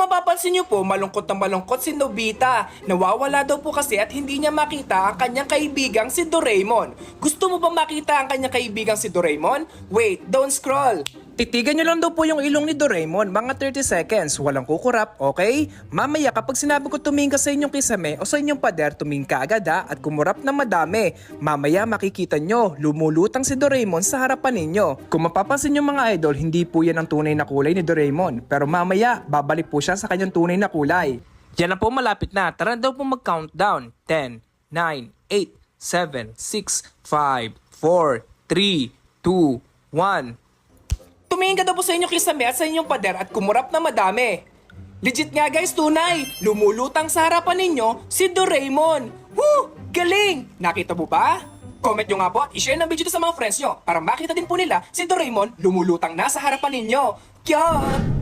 mapapansin niyo po, malungkot na malungkot si Nobita. Nawawala daw po kasi at hindi niya makita ang kanyang kaibigang si Doraemon. Gusto mo ba makita ang kanyang kaibigang si Doraemon? Wait, don't scroll. Titigan niyo lang daw po yung ilong ni Doraemon, mga 30 seconds, walang kukurap, okay? Mamaya kapag sinabi ko tumingin ka sa inyong kisame o sa inyong pader, tumingin ka agad ha, at kumurap na madami. Mamaya makikita nyo, lumulutang si Doraemon sa harapan ninyo. Kung mapapansin nyo mga idol, hindi po yan ang tunay na kulay ni Doraemon. Pero mamaya, babalik po siya sa kanyang tunay na kulay. Yan na po, malapit na. Tara daw po mag-countdown. 10, 9, 8, 7, 6, 5, 4, 3, 2, 1. Tumingin ka daw po sa inyong kisame at sa inyong pader at kumurap na madami. Legit nga guys, tunay. Lumulutang sa harapan ninyo si Doraemon. Woo! Galing! Nakita mo ba? Comment nyo nga po at i-share ng video to sa mga friends nyo para makita din po nila si Doraemon lumulutang na sa harapan ninyo. Kya!